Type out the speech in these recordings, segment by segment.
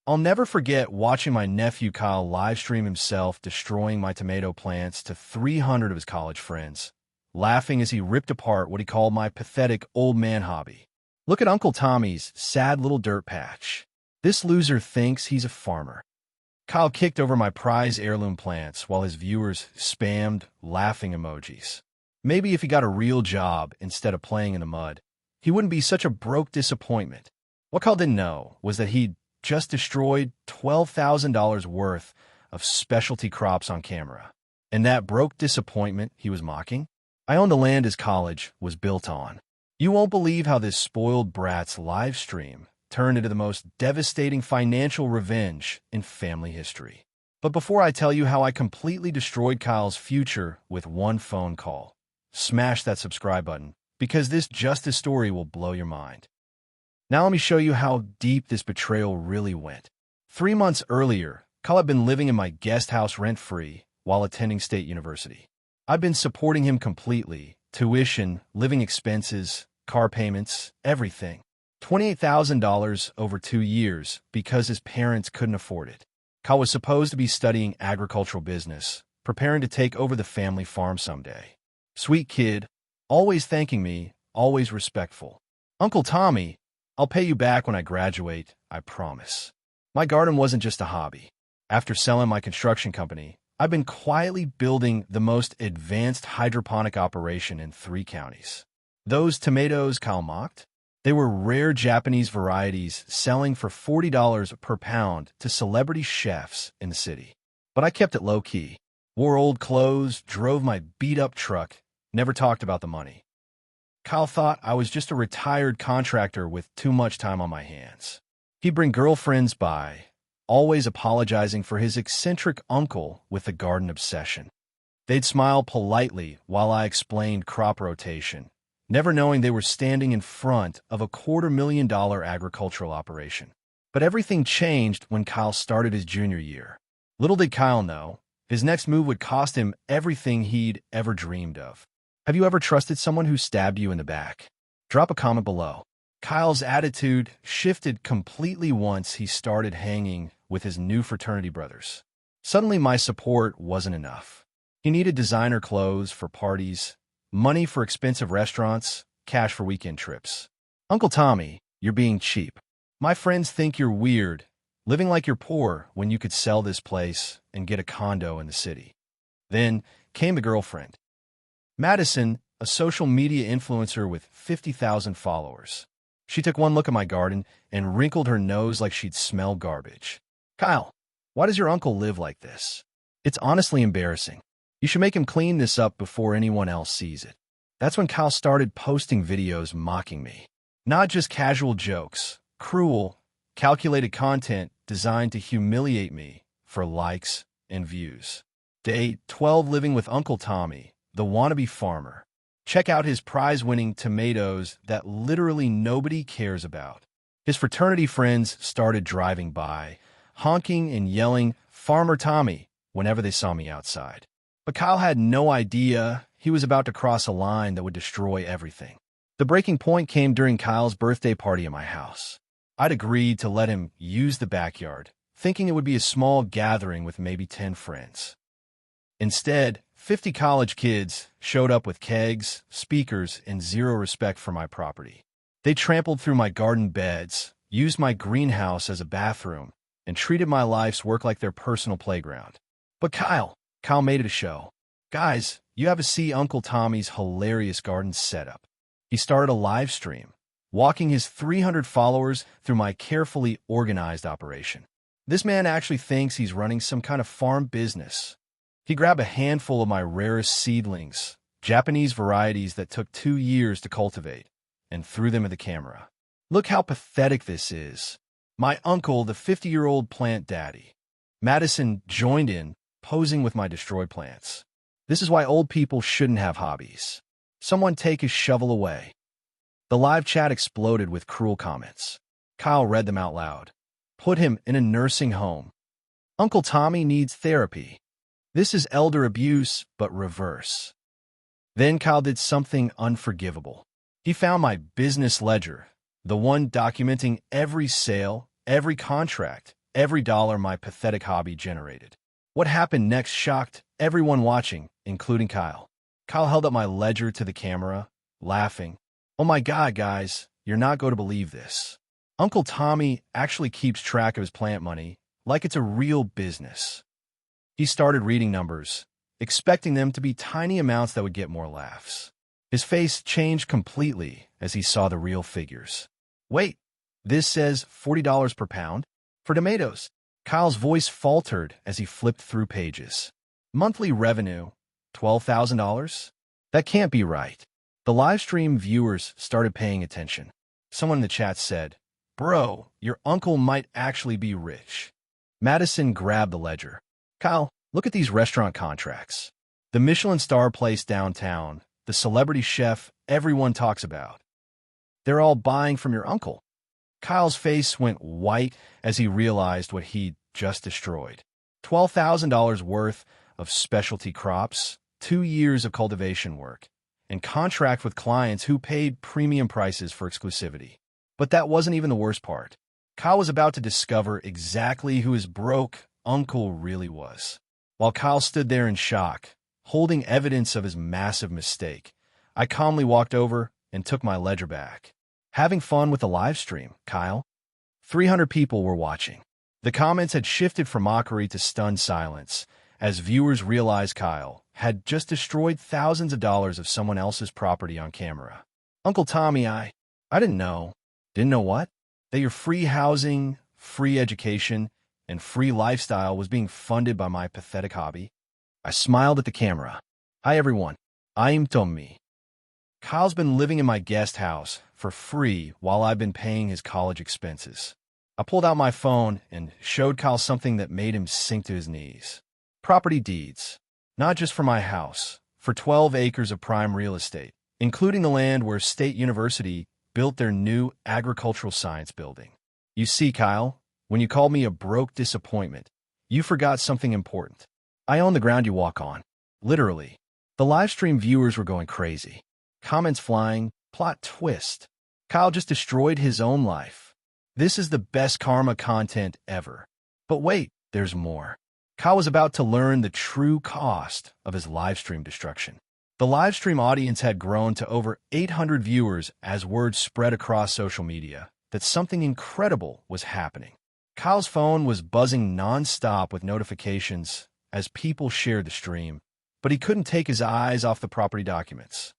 I'll never forget watching my nephew Kyle live stream himself destroying my tomato plants to 300 of his college friends, laughing as he ripped apart what he called my pathetic old man hobby. Look at Uncle Tommy's sad little dirt patch. This loser thinks he's a farmer. Kyle kicked over my prize heirloom plants while his viewers spammed laughing emojis. Maybe if he got a real job instead of playing in the mud, he wouldn't be such a broke disappointment. What Kyle didn't know was that he'd just destroyed $12,000 worth of specialty crops on camera. And that broke disappointment he was mocking? I own the land his college was built on. You won't believe how this spoiled brat's live stream turned into the most devastating financial revenge in family history. But before I tell you how I completely destroyed Kyle's future with one phone call, smash that subscribe button, because this justice story will blow your mind. Now let me show you how deep this betrayal really went. 3 months earlier, Kyle had been living in my guest house rent-free while attending State University. I've been supporting him completely, tuition, living expenses, car payments, everything. $28,000 over 2 years because his parents couldn't afford it. Kyle was supposed to be studying agricultural business, preparing to take over the family farm someday. Sweet kid, always thanking me, always respectful. Uncle Tommy, I'll pay you back when I graduate, I promise. My garden wasn't just a hobby. After selling my construction company, I've been quietly building the most advanced hydroponic operation in 3 counties. Those tomatoes Kyle mocked? They were rare Japanese varieties selling for $40 per pound to celebrity chefs in the city. But I kept it low-key. Wore old clothes, drove my beat-up truck, never talked about the money. Kyle thought I was just a retired contractor with too much time on my hands. He'd bring girlfriends by, always apologizing for his eccentric uncle with the garden obsession. They'd smile politely while I explained crop rotation, never knowing they were standing in front of a $250,000 agricultural operation. But everything changed when Kyle started his junior year. Little did Kyle know, his next move would cost him everything he'd ever dreamed of. Have you ever trusted someone who stabbed you in the back? Drop a comment below. Kyle's attitude shifted completely once he started hanging with his new fraternity brothers. Suddenly my support wasn't enough. He needed designer clothes for parties, money for expensive restaurants, cash for weekend trips. Uncle Tommy, you're being cheap. My friends think you're weird, living like you're poor when you could sell this place and get a condo in the city. Then came the girlfriend. Madison, a social media influencer with 50,000 followers. She took one look at my garden and wrinkled her nose like she'd smell garbage. Kyle, why does your uncle live like this? It's honestly embarrassing. You should make him clean this up before anyone else sees it. That's when Kyle started posting videos mocking me. Not just casual jokes, cruel, calculated content designed to humiliate me for likes and views. Day 12 living with Uncle Tommy, the wannabe farmer. Check out his prize-winning tomatoes that literally nobody cares about. His fraternity friends started driving by, honking and yelling, "Farmer Tommy," whenever they saw me outside. But Kyle had no idea he was about to cross a line that would destroy everything. The breaking point came during Kyle's birthday party at my house. I'd agreed to let him use the backyard, thinking it would be a small gathering with maybe 10 friends. Instead, 50 college kids showed up with kegs, speakers, and zero respect for my property. They trampled through my garden beds, used my greenhouse as a bathroom, and treated my life's work like their personal playground. But Kyle made it a show. Guys, you have to see Uncle Tommy's hilarious garden setup. He started a live stream, walking his 300 followers through my carefully organized operation. This man actually thinks he's running some kind of farm business. He grabbed a handful of my rarest seedlings, Japanese varieties that took 2 years to cultivate, and threw them at the camera. Look how pathetic this is. My uncle, the 50-year-old plant daddy. Madison joined in, posing with my destroyed plants. This is why old people shouldn't have hobbies. Someone take his shovel away. The live chat exploded with cruel comments. Kyle read them out loud. Put him in a nursing home. Uncle Tommy needs therapy. This is elder abuse, but reverse. Then Kyle did something unforgivable. He found my business ledger, the one documenting every sale, every contract, every dollar my pathetic hobby generated. What happened next shocked everyone watching, including Kyle. Kyle held up my ledger to the camera, laughing. "Oh my God, guys, you're not going to believe this. Uncle Tommy actually keeps track of his plant money like it's a real business." He started reading numbers, expecting them to be tiny amounts that would get more laughs. His face changed completely as he saw the real figures. "Wait, this says $40 per pound? For tomatoes." Kyle's voice faltered as he flipped through pages. "Monthly revenue, $12,000? That can't be right." The live stream viewers started paying attention. Someone in the chat said, "Bro, your uncle might actually be rich." Madison grabbed the ledger. "Kyle, look at these restaurant contracts. The Michelin star place downtown, the celebrity chef everyone talks about. They're all buying from your uncle." Kyle's face went white as he realized what he'd just destroyed. $12,000 worth of specialty crops, 2 years of cultivation work, and contract with clients who paid premium prices for exclusivity. But that wasn't even the worst part. Kyle was about to discover exactly who his broke uncle really was. While Kyle stood there in shock, holding evidence of his massive mistake, I calmly walked over and took my ledger back. "Having fun with the live stream, Kyle?" 300 people were watching. The comments had shifted from mockery to stunned silence as viewers realized Kyle had just destroyed thousands of dollars of someone else's property on camera. "Uncle Tommy, I didn't know." "Didn't know what?" "That your free housing, free education, and free lifestyle was being funded by my pathetic hobby." I smiled at the camera. "Hi everyone, I'm Tommy. Kyle's been living in my guest house for free while I've been paying his college expenses." I pulled out my phone and showed Kyle something that made him sink to his knees. Property deeds. Not just for my house, for 12 acres of prime real estate, including the land where State University built their new agricultural science building. "You see, Kyle, when you called me a broke disappointment, you forgot something important. I own the ground you walk on." Literally. The live stream viewers were going crazy. Comments flying, plot twist. Kyle just destroyed his own life. This is the best karma content ever. But wait, there's more. Kyle was about to learn the true cost of his live stream destruction. The live stream audience had grown to over 800 viewers as word spread across social media that something incredible was happening. Kyle's phone was buzzing non-stop with notifications as people shared the stream, but he couldn't take his eyes off the property documents.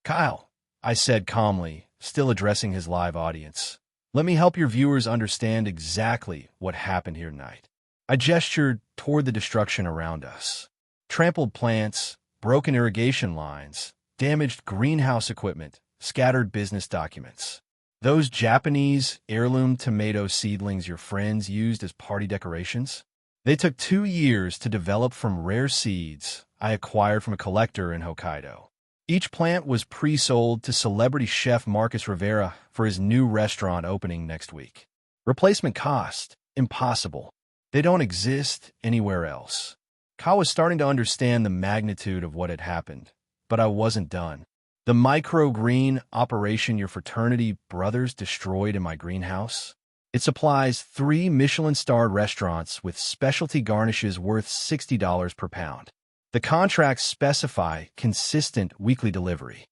"Kyle," I said calmly, still addressing his live audience, "let me help your viewers understand exactly what happened here tonight." I gestured toward the destruction around us. Trampled plants, broken irrigation lines, damaged greenhouse equipment, scattered business documents. Those Japanese heirloom tomato seedlings your friends used as party decorations? They took 2 years to develop from rare seeds I acquired from a collector in Hokkaido. Each plant was pre-sold to celebrity chef Marcus Rivera for his new restaurant opening next week. Replacement cost? Impossible. They don't exist anywhere else. Kyle was starting to understand the magnitude of what had happened, but I wasn't done. The microgreen operation your fraternity brothers destroyed in my greenhouse? It supplies 3 Michelin-starred restaurants with specialty garnishes worth $60 per pound. The contracts specify consistent weekly delivery.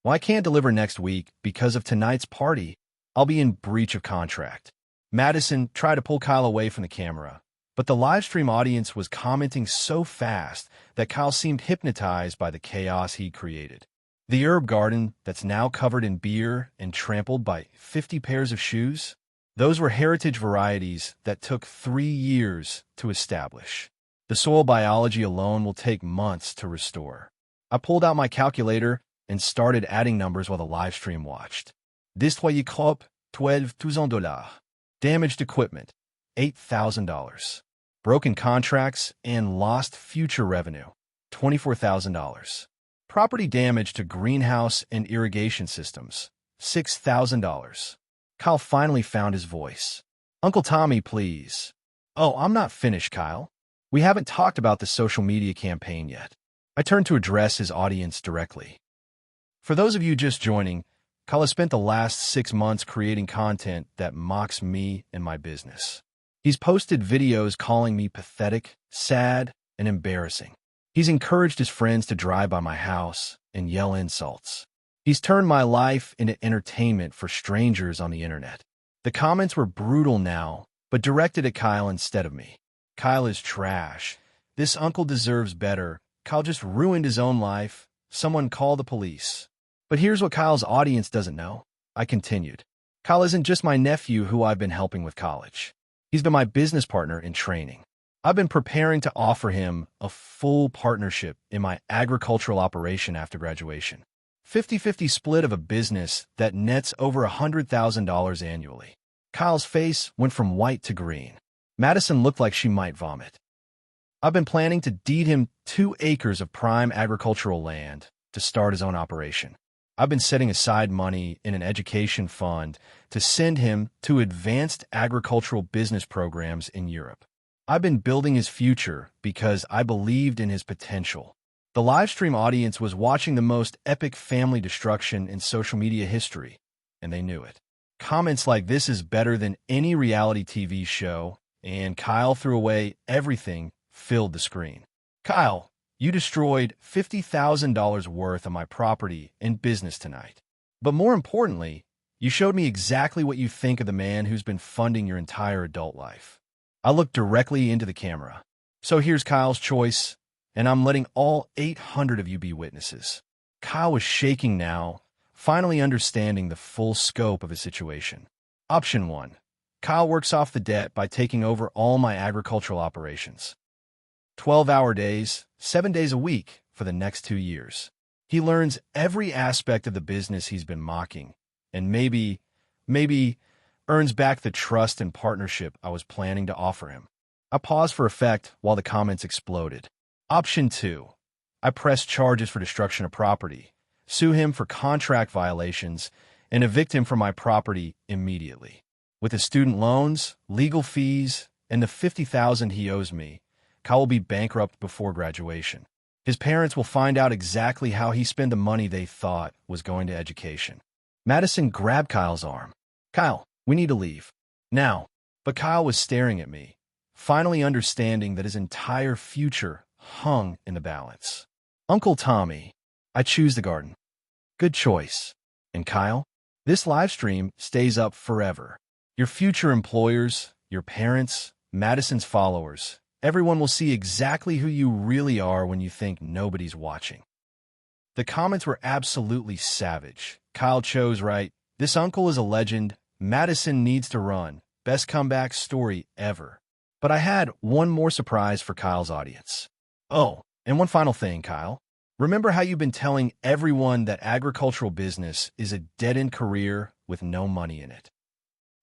Well, I can't deliver next week because of tonight's party. I'll be in breach of contract. Madison tried to pull Kyle away from the camera, but the live stream audience was commenting so fast that Kyle seemed hypnotized by the chaos he created. The herb garden that's now covered in beer and trampled by 50 pairs of shoes? Those were heritage varieties that took 3 years to establish. The soil biology alone will take months to restore. I pulled out my calculator and started adding numbers while the live stream watched. Destroyé crop, $12,000. Damaged equipment, $8,000. Broken contracts and lost future revenue, $24,000. Property damage to greenhouse and irrigation systems, $6,000. Kyle finally found his voice. "Uncle Tommy, please." "Oh, I'm not finished, Kyle. We haven't talked about the social media campaign yet." I turned to address his audience directly. For those of you just joining, Kyle has spent the last 6 months creating content that mocks me and my business. He's posted videos calling me pathetic, sad, and embarrassing. He's encouraged his friends to drive by my house and yell insults. He's turned my life into entertainment for strangers on the internet. The comments were brutal now, but directed at Kyle instead of me. Kyle is trash. This uncle deserves better. Kyle just ruined his own life. Someone call the police. But here's what Kyle's audience doesn't know. I continued. Kyle isn't just my nephew who I've been helping with college. He's been my business partner in training. I've been preparing to offer him a full partnership in my agricultural operation after graduation. 50-50 split of a business that nets over $100,000 annually. Kyle's face went from white to green. Madison looked like she might vomit. I've been planning to deed him 2 acres of prime agricultural land to start his own operation. I've been setting aside money in an education fund to send him to advanced agricultural business programs in Europe. I've been building his future because I believed in his potential. The livestream audience was watching the most epic family destruction in social media history, and they knew it. Comments like "this is better than any reality TV show," and "Kyle threw away everything," filled the screen. Kyle, you destroyed $50,000 worth of my property and business tonight. But more importantly, you showed me exactly what you think of the man who's been funding your entire adult life. I looked directly into the camera. So here's Kyle's choice, and I'm letting all 800 of you be witnesses. Kyle was shaking now, finally understanding the full scope of his situation. Option 1. Kyle works off the debt by taking over all my agricultural operations. 12-hour days, 7 days a week for the next 2 years. He learns every aspect of the business he's been mocking, and maybe earns back the trust and partnership I was planning to offer him. I paused for effect while the comments exploded. Option 2. I press charges for destruction of property, sue him for contract violations, and evict him from my property immediately. With his student loans, legal fees, and the $50,000 he owes me, Kyle will be bankrupt before graduation. His parents will find out exactly how he spent the money they thought was going to education. Madison grabbed Kyle's arm. Kyle, we need to leave. Now. But Kyle was staring at me, finally understanding that his entire future hung in the balance. Uncle Tommy, I choose the garden. Good choice. And Kyle, this live stream stays up forever. Your future employers, your parents, Madison's followers, everyone will see exactly who you really are when you think nobody's watching. The comments were absolutely savage. Kyle chose right. This uncle is a legend. Madison needs to run. Best comeback story ever. But I had one more surprise for Kyle's audience. Oh, and one final thing, Kyle. Remember how you've been telling everyone that agricultural business is a dead-end career with no money in it?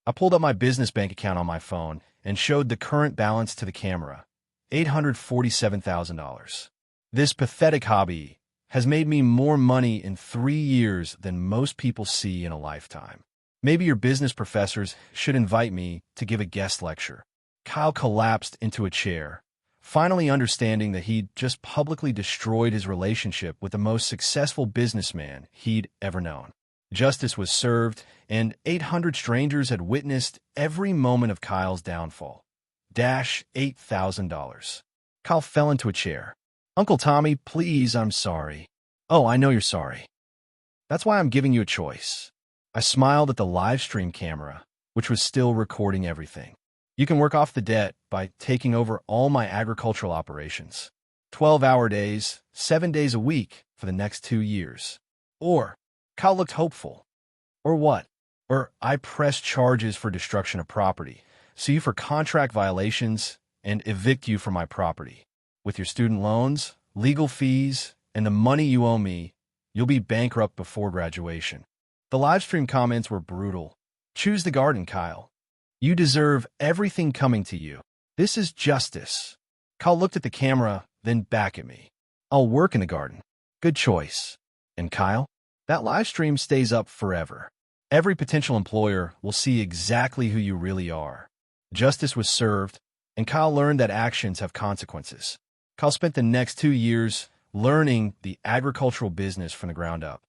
I pulled up my business bank account on my phone and showed the current balance to the camera. $847,000. This pathetic hobby has made me more money in 3 years than most people see in a lifetime. Maybe your business professors should invite me to give a guest lecture. Kyle collapsed into a chair, finally understanding that he'd just publicly destroyed his relationship with the most successful businessman he'd ever known. Justice was served, and 800 strangers had witnessed every moment of Kyle's downfall. $8,000. Kyle fell into a chair. Uncle Tommy, please, I'm sorry. Oh, I know you're sorry. That's why I'm giving you a choice. I smiled at the live stream camera, which was still recording everything. You can work off the debt by taking over all my agricultural operations. 12-hour days, 7 days a week for the next 2 years. Or, Kyle looked hopeful. Or what? Or I press charges for destruction of property, sue you for contract violations, and evict you from my property. With your student loans, legal fees, and the money you owe me, you'll be bankrupt before graduation. The livestream comments were brutal. Choose the garden, Kyle. You deserve everything coming to you. This is justice. Kyle looked at the camera, then back at me. I'll work in the garden. Good choice. And Kyle, that livestream stays up forever. Every potential employer will see exactly who you really are. Justice was served, and Kyle learned that actions have consequences. Kyle spent the next 2 years learning the agricultural business from the ground up.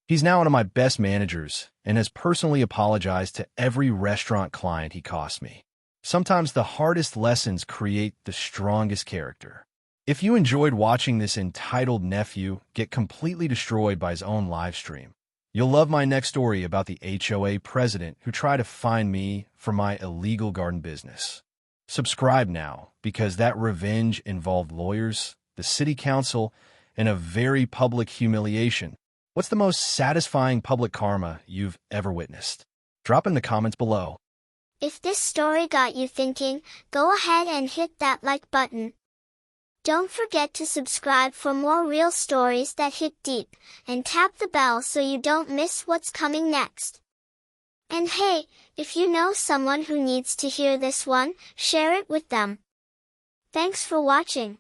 He's now one of my best managers and has personally apologized to every restaurant client he cost me. Sometimes the hardest lessons create the strongest character. If you enjoyed watching this entitled nephew get completely destroyed by his own live stream, you'll love my next story about the HOA president who tried to fine me for my illegal garden business. Subscribe now, because that revenge involved lawyers, the city council, and a very public humiliation. What's the most satisfying public karma you've ever witnessed? Drop in the comments below. If this story got you thinking, go ahead and hit that like button. Don't forget to subscribe for more real stories that hit deep, and tap the bell so you don't miss what's coming next. And hey, if you know someone who needs to hear this one, share it with them. Thanks for watching.